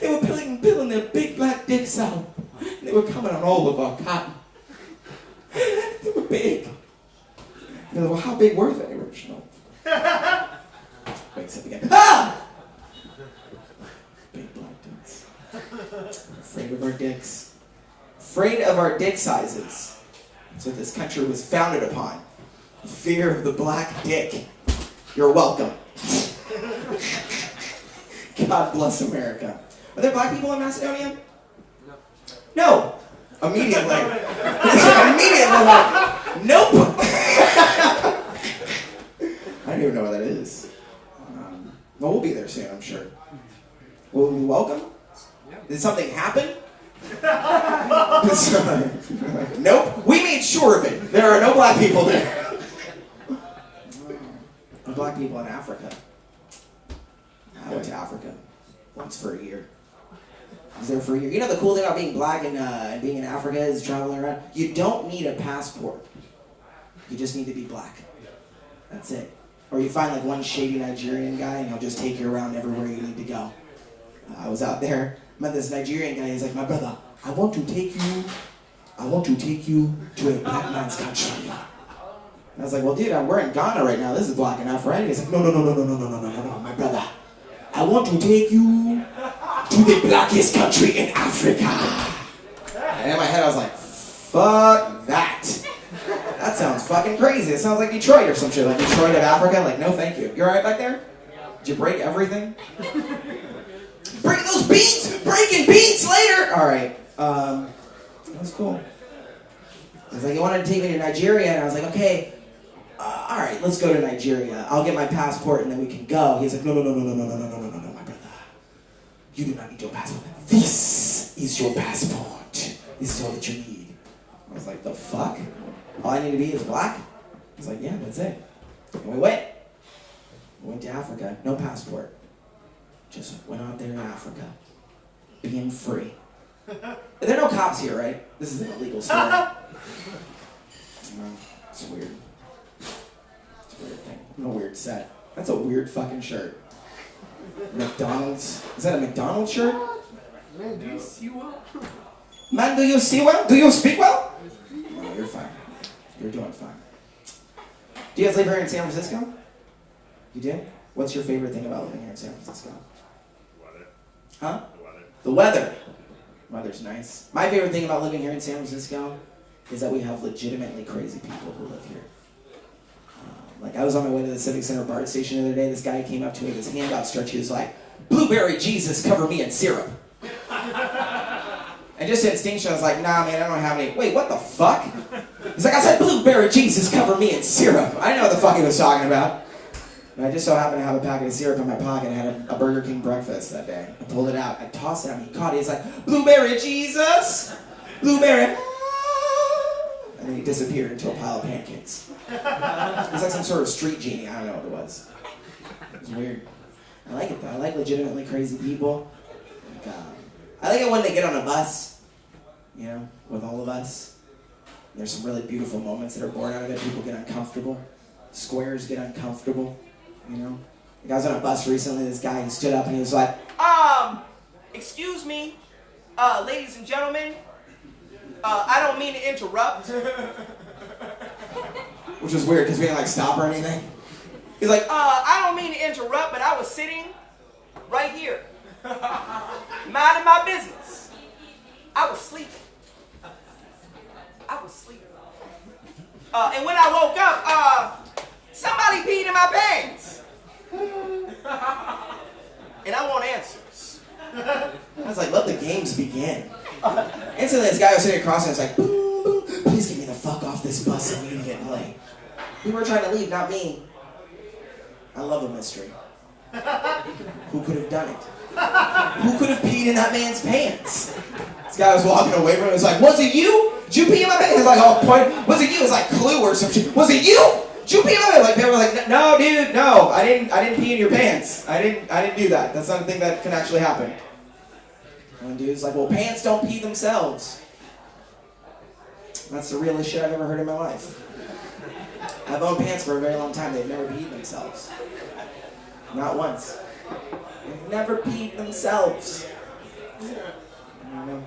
They were peeling their big black dicks out. They were coming on all of our cotton. They were big. And well, how big were they, Reginald? Wakes up again. Ah! Big black dicks. Afraid of our dicks. Afraid of our dick sizes. That's what this country was founded upon. Fear of the black dick. You're welcome. God bless America. Are there black people in Macedonia? No. Immediately. Immediately. Like, nope. I don't even know what that is. Well, we'll be there soon, I'm sure. Will we be welcome? Did something happen? Nope. We made sure of it. There are no black people there. No black people in Africa. I went to Africa once for a year. I was there for a year. You know the cool thing about being black and being in Africa is traveling around? You don't need a passport. You just need to be black. That's it. Or you find like one shady Nigerian guy and he'll just take you around everywhere you need to go. I was out there, met this Nigerian guy, he's like, my brother, I want to take you to a black man's country. I was like, well dude, we're in Ghana right now, this is black enough, right? He's like, no, my brother. I want to take you to the blackest country in Africa. And in my head I was like, fuck that. That sounds fucking crazy. It sounds like Detroit or some shit, like Detroit of Africa. Like, no thank you. You alright back there? Did you break everything? Break those beats! Breaking beats later! Alright, that was cool. I was like, you wanted to take me to Nigeria? And I was like, okay, alright, let's go to Nigeria. I'll get my passport and then we can go. He's like, no, my brother. You do not need your passport. This is your passport. This is all that you need. I was like, the fuck? All I need to be is black? I was like, yeah, that's it. And we went. We went to Africa, no passport. Just went out there in Africa, being free. There are no cops here, right? This is an illegal state. It's weird. It's a weird thing. I'm a weird set. That's a weird fucking shirt. McDonald's. Is that a McDonald's shirt? Man, do you see well? Man, do you see well? Do you speak well? No, you're fine. You're doing fine. Do you guys live here in San Francisco? You do? What's your favorite thing about living here in San Francisco? Weather. Huh? The weather. The weather. Weather's nice. My favorite thing about living here in San Francisco is that we have legitimately crazy people who live here. Like, I was on my way to the Civic Center BART station the other day. This guy came up to me with his hand outstretched. He was like, "Blueberry Jesus, cover me in syrup." And just instinctually, I was like, nah, man, I don't have any. Wait, what the fuck? He's like, I said, "Blueberry Jesus, cover me in syrup." I didn't know what the fuck he was talking about. And I just so happened to have a packet of syrup in my pocket. I had a Burger King breakfast that day. I pulled it out. I tossed it at him. He caught it. He's like, "Blueberry Jesus, blueberry." And then he disappeared into a pile of pancakes. He's like some sort of street genie. I don't know what it was. It was weird. I like it though. I like legitimately crazy people. Like, I like it when they get on a bus, you know, with all of us. There's some really beautiful moments that are born out of it. People get uncomfortable. Squares get uncomfortable, you know. Like I was on a bus recently, this guy, he stood up and he was like, excuse me, ladies and gentlemen, I don't mean to interrupt. which was weird because we didn't like stop or anything. He's like, I don't mean to interrupt, but I was sitting right here, minding my business. I was sleeping. And when I woke up, somebody peed in my pants. And I want answers. I was like, let the games begin. Instantly, this guy was sitting across and was like, boom, boom, please get me the fuck off this bus and get late. We were trying to leave, not me. I love a mystery. Who could have done it? Who could have peed in that man's pants? This guy was walking away from him. He was like, was it you? Did you pee in my pants? He was like, oh, point. Was it you? It was like Clue or some shit. Was it you? Did you pee in my pants? Like, people were like, no, dude, no. I didn't pee in your pants. I didn't do that. That's not a thing that can actually happen. And the dude's like, well, pants don't pee themselves. That's the realest shit I've ever heard in my life. I've owned pants for a very long time. They've never peed themselves. Not once. They've never peed themselves. I don't know.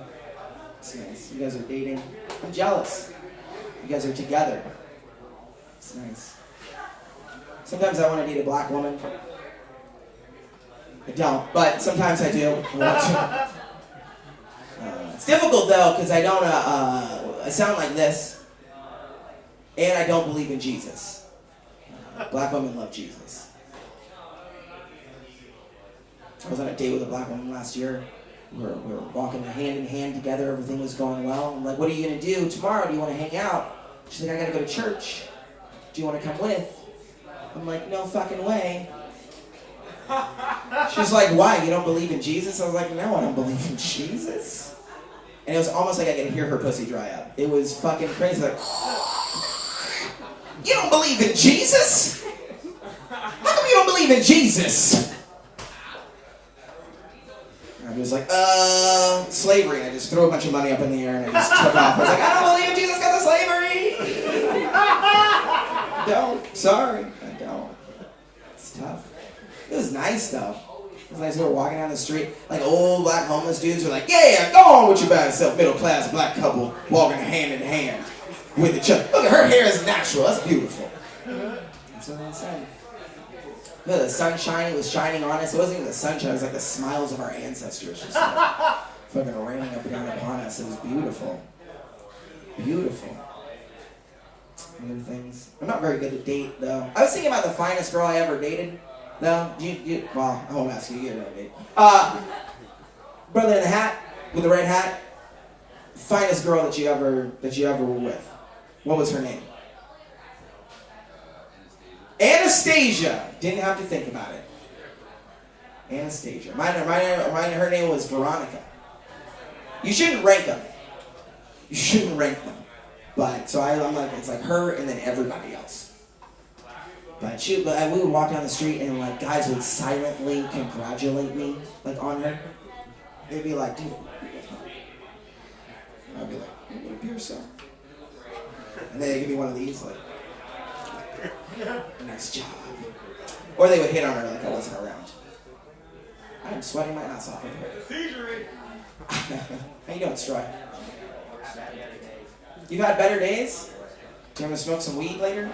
It's nice. You guys are dating. I'm jealous. You guys are together. It's nice. Sometimes I want to date a black woman. I don't, but sometimes I do. I want to. It's difficult though, because I don't, I sound like this, and I don't believe in Jesus. Black women love Jesus. I was on a date with a black woman last year. We were walking hand in hand together, everything was going well. I'm like, what are you going to do tomorrow? Do you want to hang out? She's like, I got to go to church. Do you want to come with? I'm like, no fucking way. She's like, why? You don't believe in Jesus? I was like, no, I don't believe in Jesus. And it was almost like I could hear her pussy dry up. It was fucking crazy. Like, you don't believe in Jesus? How come you don't believe in Jesus? And I was like, slavery. I just threw a bunch of money up in the air and I just took off. I was like, I don't believe in Jesus because of slavery. I don't. Sorry. I don't. It's tough. It was nice though. It was nice. We were walking down the street, like old black homeless dudes were like, yeah, go on with your bad self. Middle class black couple walking hand in hand with each other. Look at her hair is natural. That's beautiful. That's what I'm saying. Look, the sunshine was shining on us. It wasn't even the sunshine. It was like the smiles of our ancestors just like, fucking raining up and down upon us. It was beautiful. Beautiful. Other things. I'm not very good at date though. I was thinking about the finest girl I ever dated. No, well, I won't ask you. You get it on date. Brother in the hat with the red hat. Finest girl that you ever were with. What was her name? Anastasia. Didn't have to think about it. Anastasia. Her name was Veronica. You shouldn't rank them. You shouldn't rank them. But so I'm like, it's like her and then everybody else. But we would walk down the street and like guys would silently congratulate me like on her. They'd be like, dude. I'd be like, you would appear so. And then they'd give me one of these like, nice job. Or they would hit on her like I wasn't around. I'm sweating my ass off over here. How you doing, Stroy? You've had better days? Do you want to smoke some weed later?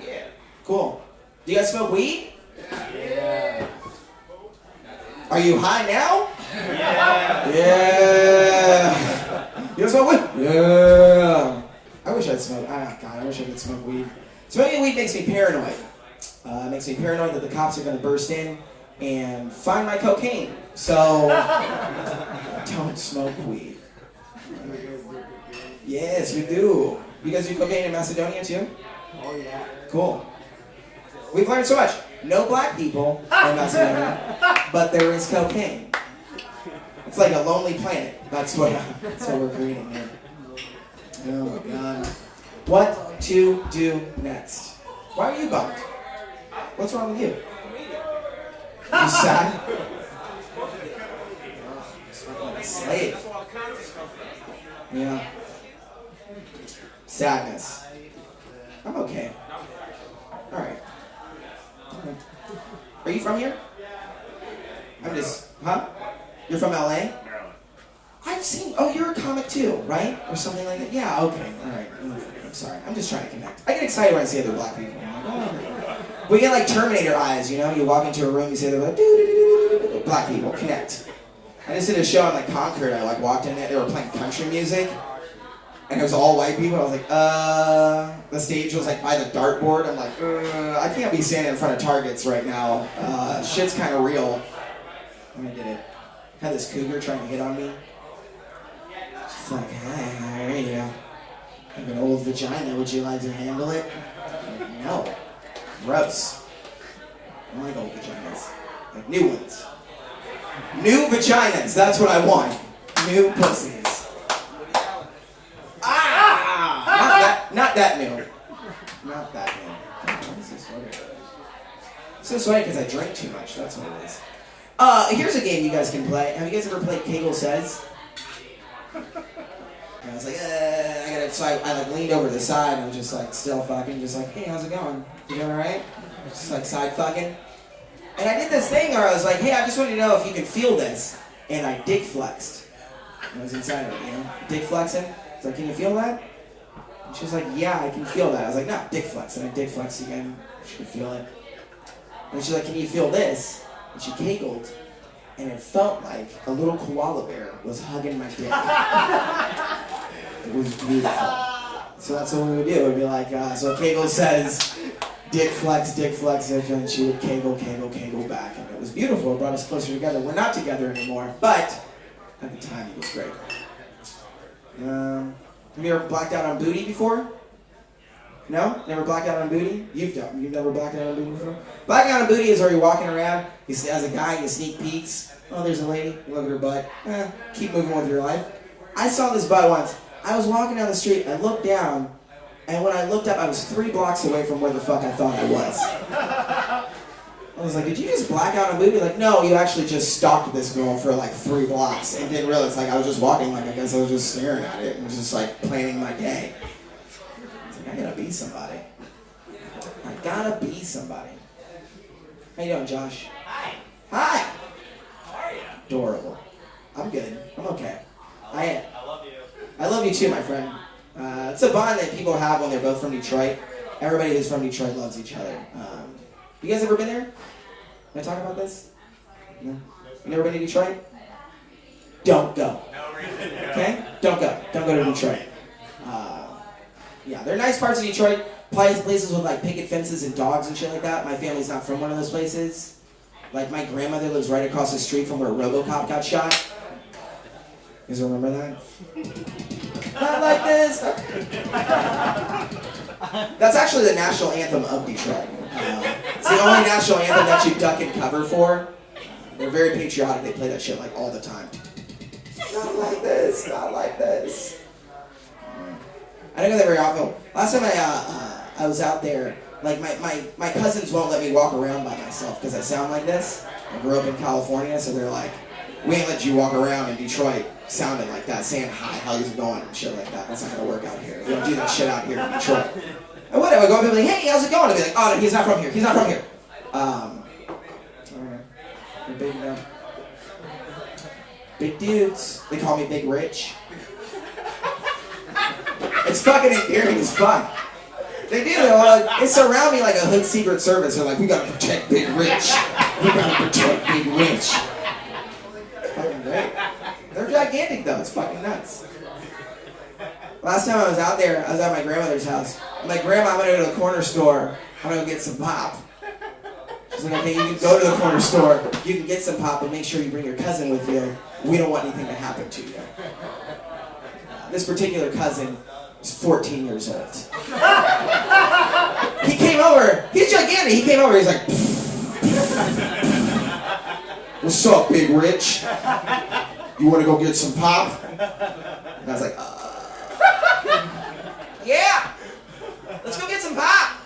Yeah. Cool. Do you guys smoke weed? Yeah. Are you high now? Yeah. Yeah. You guys smoke weed? Yeah. I wish I'd smoke. Ah, God, I wish I could smoke weed. Smoking weed makes me paranoid. It makes me paranoid that the cops are going to burst in and find my cocaine. So, don't smoke weed. Yes, we do. You guys do cocaine in Macedonia too? Oh yeah. Cool. We've learned so much. No black people in Macedonia, but there is cocaine. It's like a lonely planet. That's what we're creating here. Oh my God. What to do next? Why are you bummed? What's wrong with you? You sad? Like a slave. Yeah. Sadness. I'm okay. All right. Are you from here? Huh? You're from LA? Maryland. I've seen, oh, you're a comic too, right? Or something like that? Yeah, okay, all right. I'm sorry, I'm just trying to connect. I get excited when I see other black people. I'm like, oh. We get like Terminator eyes, you know? You walk into a room, you say, they're like, doo-doo-doo-doo-doo-doo. Black people, connect. I just did a show in like Concord, I like walked in there, they were playing country music. And it was all white people. I was like, the stage was like by the dartboard. I'm like, I can't be standing in front of targets right now. Shit's kind of real. And I did it. Had this cougar trying to hit on me. She's like, hey, how are you? I have an old vagina. Would you like to handle it? I'm like, no. Gross. I don't like old vaginas. Like new ones. New vaginas. That's what I want. New pussies. Not that new. Not that new. I'm so sweaty. I'm so sweaty because I drank too much. That's what it is. Here's a game you guys can play. Have you guys ever played Kegel Says? And I was like, I gotta so I like leaned over to the side and was just like still fucking, just like, hey, how's it going? You doing alright? Just like side fucking. And I did this thing where I was like, hey, I just wanted to know if you can feel this. And I dick flexed. I was inside of it, you know? Dick flexing. I was like, can you feel that? And she was like, yeah, I can feel that. I was like, no, dick flex. And I dick flexed again. She could feel it. And she's like, can you feel this? And she giggled. And it felt like a little koala bear was hugging my dick. It was beautiful. So that's what we would do. It would be like, so Kegel says, dick flex, and she would Kegel back. And it was beautiful. It brought us closer together. We're not together anymore, but at the time it was great. Have you ever blacked out on booty before? No? Never blacked out on booty? You've never blacked out on booty before? Blacking out on booty is where you're walking around, as a guy, you sneak peeks. Oh, there's a lady. You look at her butt. Keep moving with your life. I saw this butt once. I was walking down the street, I looked down, and when I looked up, I was 3 blocks away from where the fuck I thought I was. I was like, did you just black out on booty? Like, no, you actually just stalked this girl for like 3 blocks and didn't realize, like, I was just walking, like, I guess I was just staring at it and just like planning my day. I gotta be somebody. I gotta be somebody. How you doing, Josh? Hi. Hi! How are you? Adorable. I'm good. I'm okay. I am. I love you. I love you too, my friend. It's a bond that people have when they're both from Detroit. Everybody who's from Detroit loves each other. You guys ever been there? Can I talk about this? No? You never been to Detroit? Don't go. No reason to go. Okay? Don't go. Don't go to Detroit. Yeah, there are nice parts of Detroit. Places with like picket fences and dogs and shit like that. My family's not from one of those places. Like my grandmother lives right across the street from where RoboCop got shot. You guys remember that? Not like this. That's actually the national anthem of Detroit. It's the only national anthem that you duck and cover for. They're very patriotic. They play that shit like all the time. Not like this. Not like this. I don't go there very often. Last time I was out there, like my cousins won't let me walk around by myself because I sound like this. I grew up in California, so they're like, we ain't let you walk around in Detroit sounding like that, saying hi, how's it going, and shit like that. That's not gonna work out here. We don't do that shit out here in Detroit. And whatever, I go up and be like, hey, how's it going? And be like, oh, no, he's not from here. He's not from here. They're big, big dudes. They call me Big Rich. It's fucking endearing as fuck. They do. They surround me like a hood Secret Service. They're like, we gotta protect Big Rich. We gotta protect Big Rich. It's fucking great. They're gigantic though. It's fucking nuts. Last time I was out there, I was at my grandmother's house. I'm like, Grandma, I'm gonna go to the corner store. I'm gonna go get some pop. She's like, okay, you can go to the corner store. You can get some pop, but make sure you bring your cousin with you. We don't want anything to happen to you. This particular cousin is 14 years old. He came over. He's gigantic. He came over. He's like, what's up, Big Rich? You want to go get some pop? And I was like, yeah. Let's go get some pop.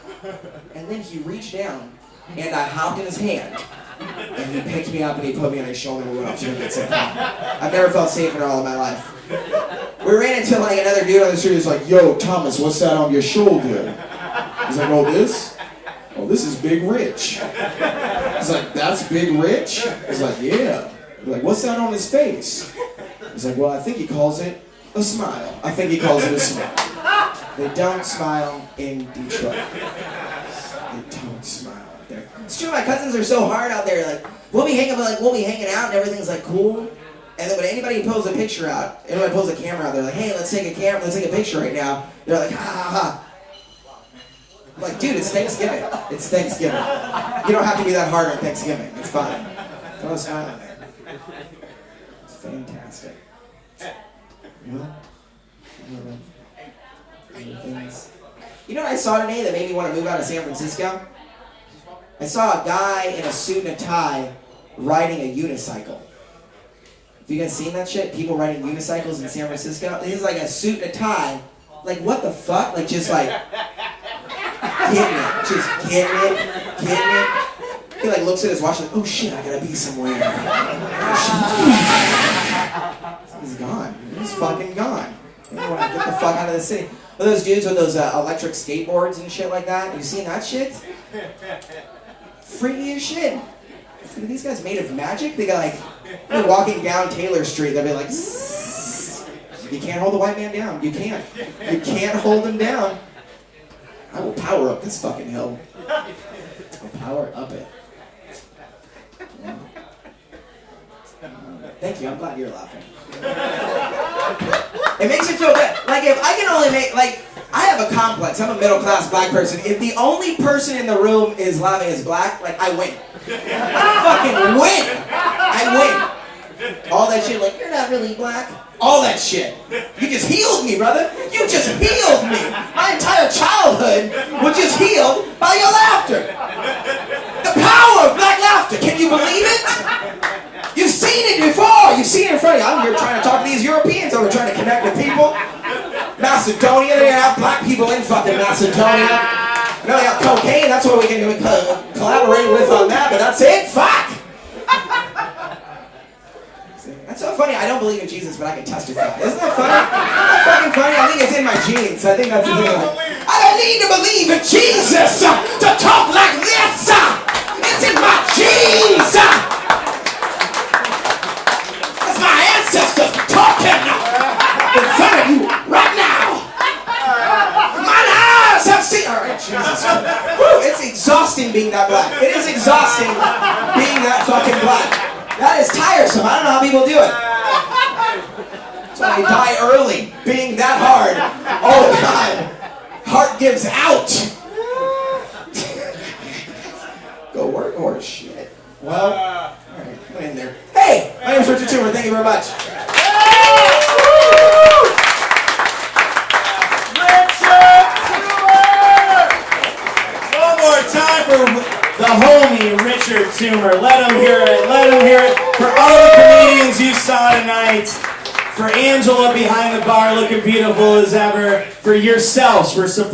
And then he reached down, and I hopped in his hand. And he picked me up and he put me on his shoulder and we went off to go get some pop. I've never felt safer in all of my life. We ran into like another dude on the street who's like, yo, Thomas, what's that on your shoulder? He's like, oh, this? Oh, this is Big Rich. He's like, that's Big Rich? He's like, yeah. He's like, what's that on his face? He's like, well, I think he calls it a smile. I think he calls it a smile. They don't smile in Detroit. They don't smile out there. It's true, my cousins are so hard out there. Like, we'll be hanging out and everything's like cool. And then when anybody pulls a picture out, anybody pulls a camera out, they're like, hey, let's take a picture right now. They're like, ha ha ha. I'm like, dude, it's Thanksgiving. It's Thanksgiving. You don't have to be that hard on Thanksgiving. It's fine. Don't smile in there. It's fantastic. You know what I saw today that made me want to move out of San Francisco? I saw a guy in a suit and a tie riding a unicycle. Have you guys seen that shit? People riding unicycles in San Francisco? He's like a suit and a tie. Like, what the fuck? Like, just like, getting it. Just getting it. He like looks at his watch like, oh shit, I gotta be somewhere. He's gone. He's fucking gone. I want to get the fuck out of the city. Or those dudes with those electric skateboards and shit like that. You seen that shit? Freaky as shit. Are these guys made of magic? They got like, they're walking down Taylor Street, they'll be like, "Zzz." You can't hold the white man down. You can't. You can't hold him down. I will power up this fucking hill. I'll power up it. Yeah. Thank you, I'm glad you're laughing. It makes me feel good. Like, if I can only make, like, I have a complex. I'm a middle-class black person. If the only person in the room is laughing is black, like, I win. I fucking win. I win. All that shit, like, you're not really black. All that shit. You just healed me, brother. You just healed me. My entire childhood was just healed by your laughter. The power of black laughter. Can you believe it? You've seen it before. You've seen it in front of you. I'm here trying to talk to these Europeans over trying to connect with people. Macedonia, they have black people in fucking Macedonia. I know they got cocaine. That's what we can collaborate with on that, but that's it. Fuck. That's so funny. I don't believe in Jesus, but I can testify. Isn't that funny? Isn't that fucking funny? I think it's in my genes. I think that's the thing. I don't need to believe in Jesus to talk like this. It's in my genes. That's my ancestors talking in front of you right now. Mine eyes have seen. All right, Jesus. Woo, it's exhausting being that black. It is exhausting being that fucking black. That is tiresome. I don't know how people do it. That's why they die early, being that hard. Oh God, heart gives out. Go work or shit. Well, all right, come in there. Hey, my name's Richard Toomer. Thank you very much. One more time for the homie Richard Toomer. Let him hear it. Let him hear it. For all the comedians you saw tonight. For Angela behind the bar looking beautiful as ever. For yourselves for support.